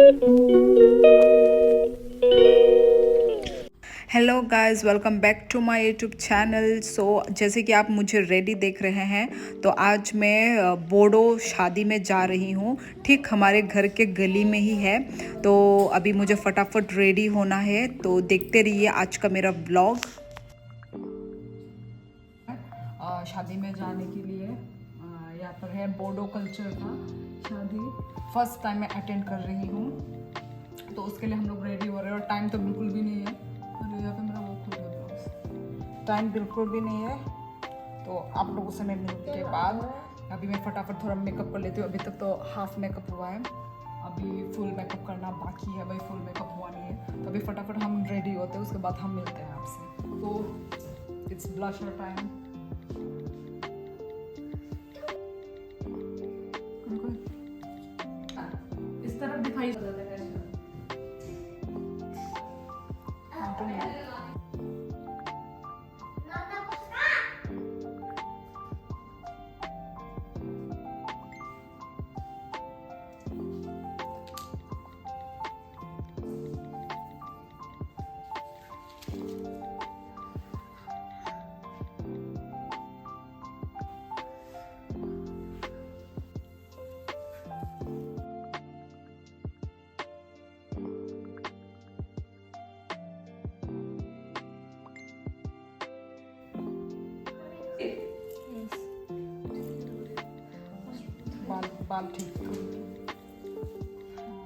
Hello guys, welcome back to my YouTube channel. So जैसे कि आप मुझे रेडी देख रहे हैं, तो आज मैं बोडो शादी में जा रही हूँ। ठीक हमारे घर के गली में ही है। तो अभी मुझे फटाफट रेडी होना है, तो देखते रहिए आज का मेरा व्लॉग। शादी में जाने के लिए यहाँ पर है बोडो कल्चर का शादी। फर्स्ट टाइम मैं अटेंड कर रही हूँ, तो उसके लिए हम लोग रेडी हो रहे हैं। और टाइम तो बिल्कुल भी नहीं है। अरे यहाँ पे मेरा वो खुल गया, टाइम बिल्कुल भी नहीं है। तो आप लोगों से मैं मिलने के बाद अभी मैं फटाफट थोड़ा मेकअप कर लेती हूँ। अभी तक तो हाफ मेकअप हुआ है, अभी फुल मेकअप करना बाकी है। भाई फुल मेकअप हुआ नहीं है, तो अभी फटाफट हम रेडी होते हैं, उसके बाद हम मिलते हैं आपसे। तो इट्स ब्लशर टाइम। इस तरफ दिखाई बाल ठीक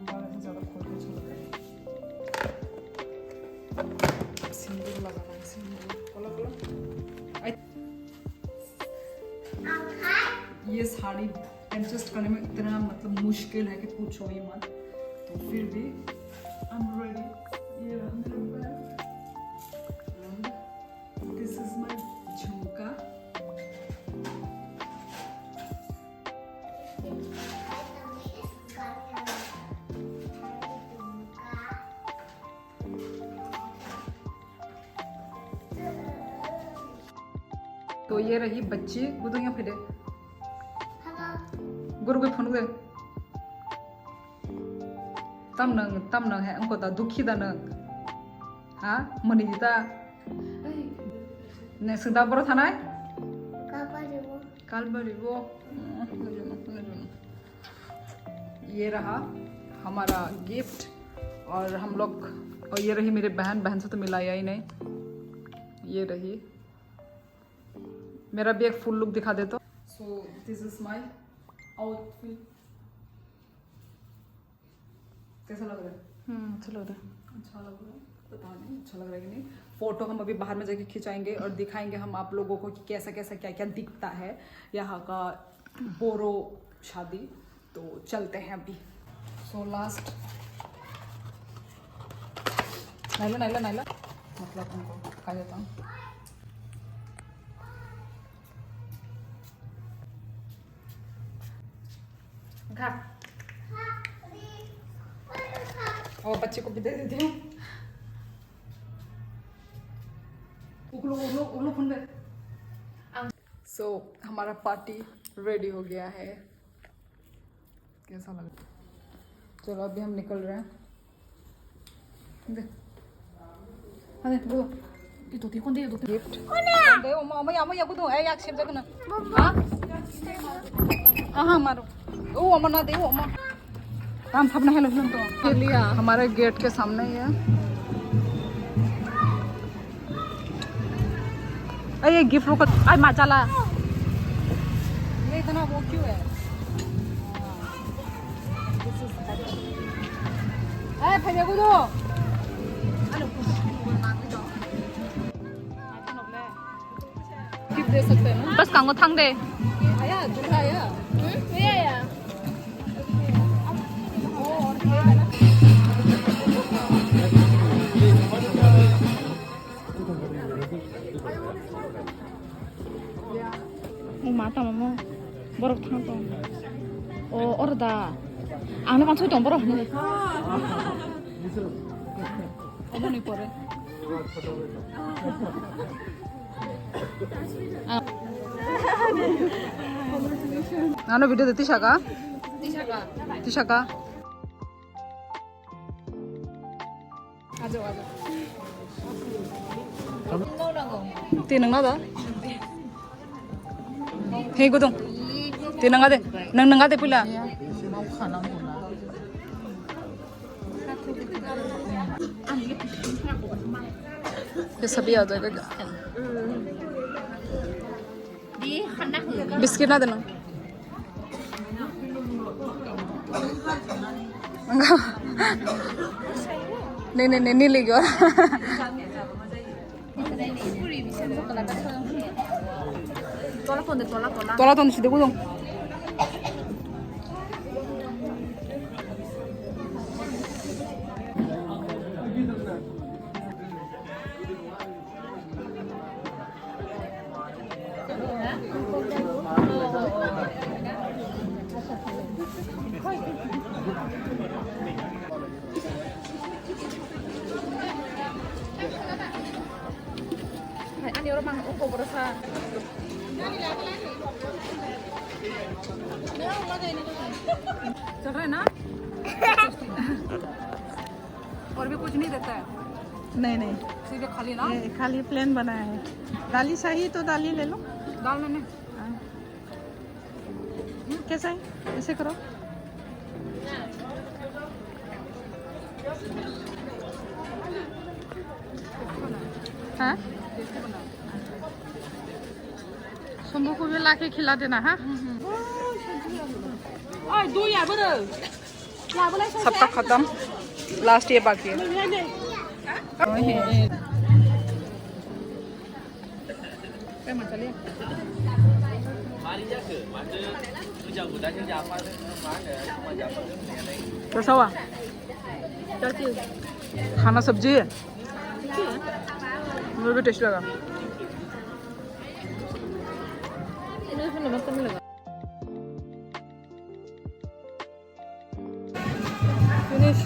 बाल ज़्यादा खोल के चल रहे हैं। सिंदूर लगाना है, सिंदूर बोला बोला। ये साड़ी एडजस्ट करने में इतना मतलब मुश्किल है कि पूछो ही मत। तो फिर भी आई एम रेडी। ये रहा मेरा बैग, दिस इज माय झुमका। तो ये रही बच्ची गुदू यहाँ फिरे गुरु को फोन दे तम नंग है उनको ता दुखी दा नंग हाँ मनी ता ने सुधा बरो था ना काल बरिबो। ये रहा हमारा गिफ्ट। और हम लोग, और ये रही मेरी बहन से तो मिलाया ही नहीं। ये रही मेरा भी एक फुल लुक दिखा दे तो। So this is my outfit. कैसा लग रहा है? अच्छा लग रहा है। अच्छा लग रहा है, पता नहीं अच्छा लग रहा है कि नहीं। फोटो हम अभी बाहर में जाके खिंचाएंगे और दिखाएंगे हम आप लोगों को कि कैसा कैसा क्या क्या दिखता है यहाँ का बोरो शादी। तो चलते हैं अभी। सो लास्ट नाइला मतलब उनको खा देता हूँ। और बच्चे को भी दे देती हूँ। सो हमारा पार्टी रेडी हो गया है। कैसा लग रहा है? चलो अभी हम निकल रहे हैं। गिफ्ट हाँ मारो ओ अमर ना दे वो अमर काम सब ना तो लिया हमारे गेट के सामने ही है। ये गिफ्ट रोक आई माचाला ये इतना वो क्यों है? फिर दो गिफ्ट दे सकते हैं बस कांगो थांग दे आया दूल्हा आया आया माता मामा बरफ थांग तो ओ orda आने पांच तो बरफ 어머니 거래. 나는 비디오 티샤가. Tiền nó đó. Hey cô Tung. Tiền nó ngade. Nang ngade pula. ये सभी आ जाएगा क्या? बिस्किट ना देना। नहीं नहीं नहीं लेगी और। तोला तो नहीं देखो तुम। चल रहा है ना? और भी कुछ नहीं देता है? नहीं नहीं, सीधे खाली ना? ये खाली प्लेन बनाया है। दाली चाहिए तो दाली ले लो। दाल मैंने कैसा है? ऐसे करो। हाँ, शंभू को भी लाके खिला देना। हाँ, सबका खत्म, लास्ट ये बाकी है। कैसा हुआ? खाना सब्जी है, मुझे भी टेस्ट लगा। फिनिश।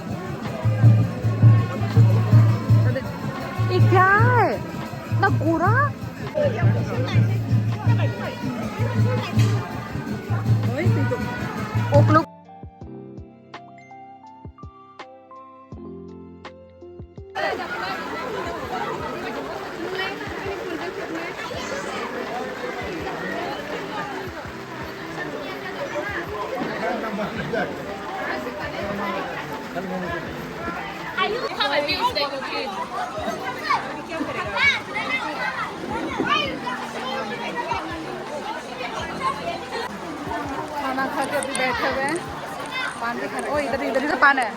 ये क्या है? ना गोरा? ओकलो खाना खा के अभी बैठे हुए हैं। पान भी खाना। ओ इधर इधर इधर पान है।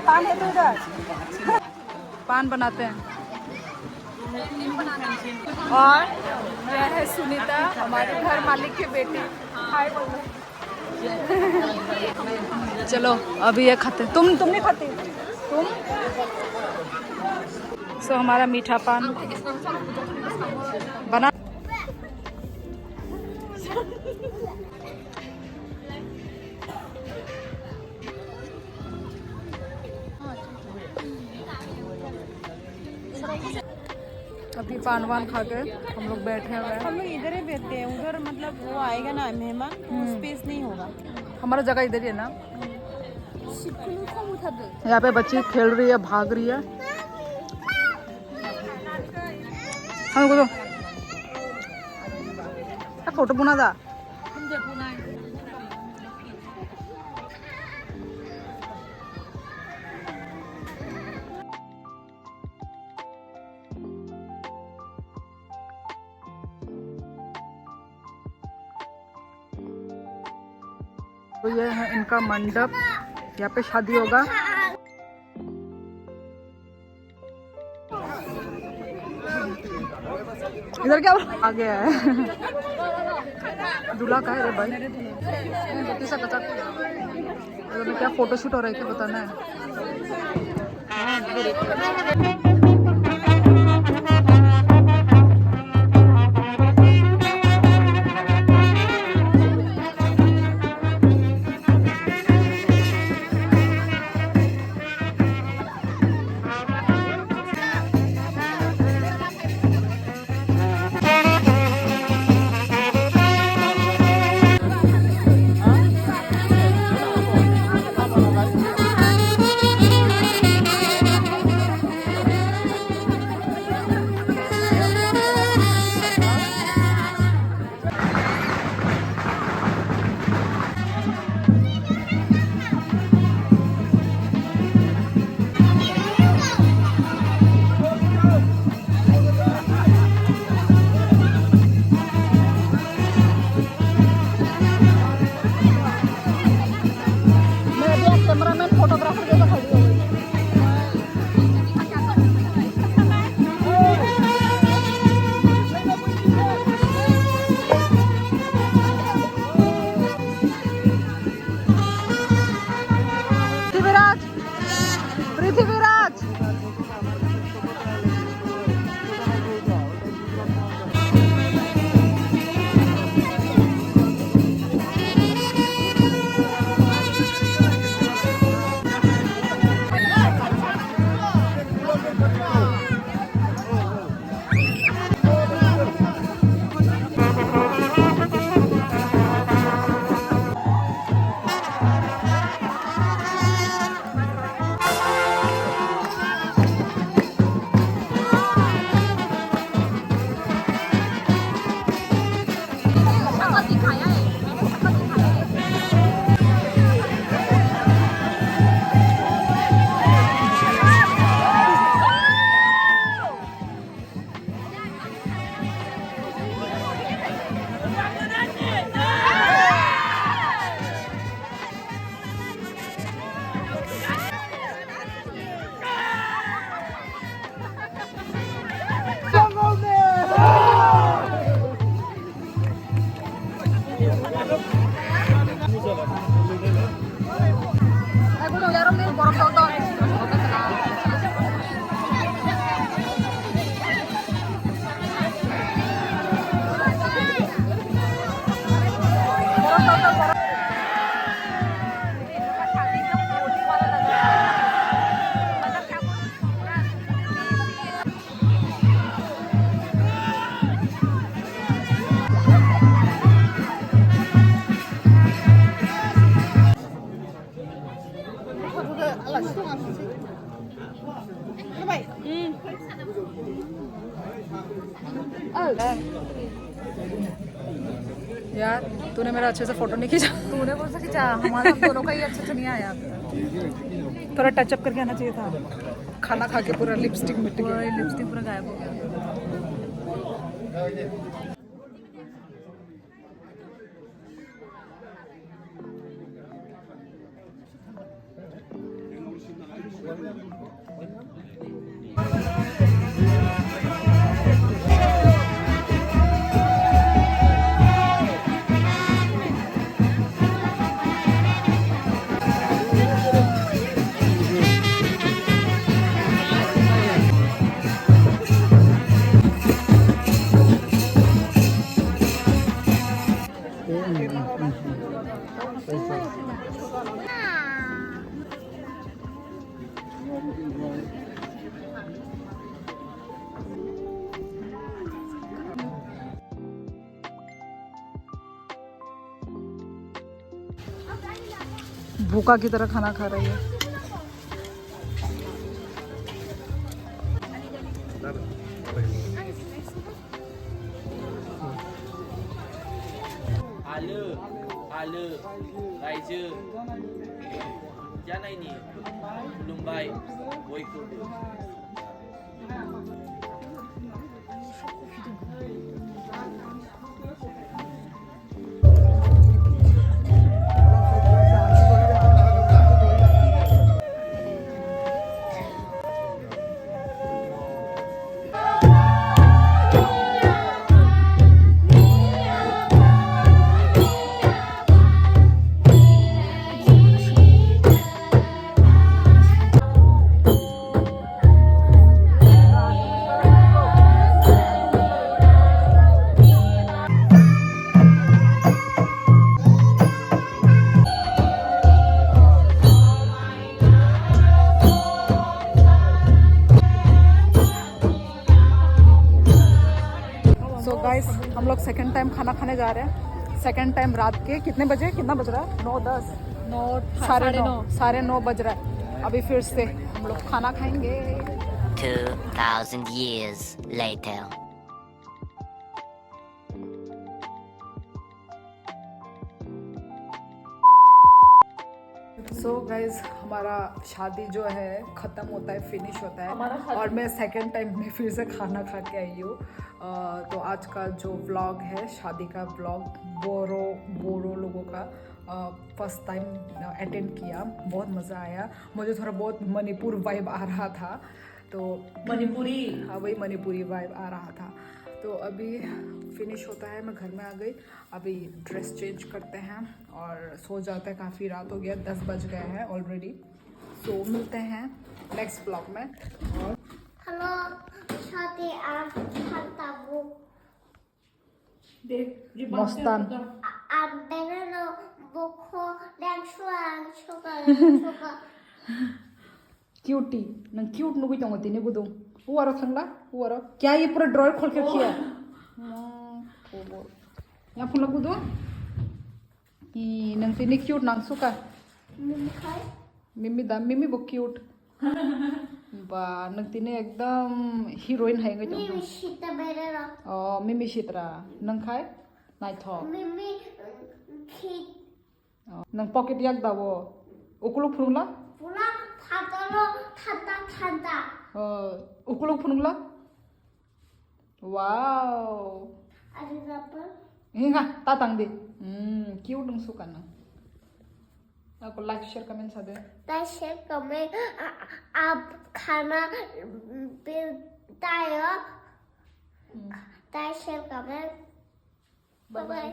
पान है तो इधर। पान बनाते हैं। और यह है सुनीता, हमारे घर मालिक की बेटी। हाय बोलो। चलो अभी ये खाते। तुम नहीं खाती? तुम? सो हमारा मीठा पान बना। अभी पान वान खा के हम लोग बैठे हुए हैं। हम लोग इधर ही बैठते हैं, उधर मतलब वो आएगा ना मेहमान, स्पेस नहीं होगा। हमारा जगह इधर ही है ना। यहाँ पे बच्ची खेल रही है, भाग रही है। हाँ बोलो, फोटो पुना था। तो ये है इनका मंडप, यहाँ पे शादी होगा। इधर क्या आ गया है? दूल्हा का है रे भाई। क्या फोटोशूट हो रहा है क्या बताना है? यार तूने मेरा अच्छे से फोटो नहीं खींचा। तूने कौन सा खींचा? हमारा हम दोनों का ही अच्छे से नहीं आया। थोड़ा टचअप करके आना चाहिए था। खाना खा के पूरा लिपस्टिक मिट गया, लिपस्टिक पूरा गायब हो गया। भूखा की तरह खाना खा रही है। आलो रायजो जानायनि खुलुमबाय बयखौबो। सो गाइस हम लोग सेकंड टाइम खाना खाने जा रहे हैं। सेकंड टाइम रात के कितने बजे, कितना बज रहा है? 9-10 साढ़े नौ बज रहा है। अभी फिर से हम लोग खाना खाएंगे। 2000 years later. सो गाइज हमारा शादी जो है ख़त्म होता है, फिनिश होता है और मैं सेकंड टाइम में फिर से खाना खा के आई हूँ। तो आज का जो व्लॉग है शादी का व्लॉग, बोरो लोगों का फर्स्ट टाइम अटेंड किया। बहुत मज़ा आया। मुझे थोड़ा बहुत मणिपुर वाइब आ रहा था, तो मणिपुरी, हाँ वही मणिपुरी वाइब आ रहा था। तो अभी फिनिश होता है, मैं घर में आ गई। अभी ड्रेस चेंज करते हैं और सो जाते हैं। काफ़ी रात हो गया, 10 बज गए हैं ऑलरेडी। सो मिलते हैं नेक्स्ट ब्लॉग में। और हेलो शादी आप खताबू मस्तान आप बेनो बोखो डांसो का क्यूटी न क्यूट नुगुई तंग तिने गुदुं हुआरो थंगला हुआरो क्या ये पूरा ड्रॉयर खोल के किया यहाँ फुला गुदुं नंग तिने क्यूट नंग सुका मिमी बो क्यूट बा नंग तिने एकदम हीरोइन है गई मिमी शीता बेरेरा मिमी शित्रा नंग खाए नाइथो मिमी खी नंग पॉकेट याक दावो उकुलु फुरुंगला पूरा थातालो थाता उकुलु फुरुंगला वाओ अरे rubber Hinga, tatang di. Cute dong suka na. Aku like, share, comment sabi. Share comment आप खाना बतायो शेयर कमेंट बाय बाय।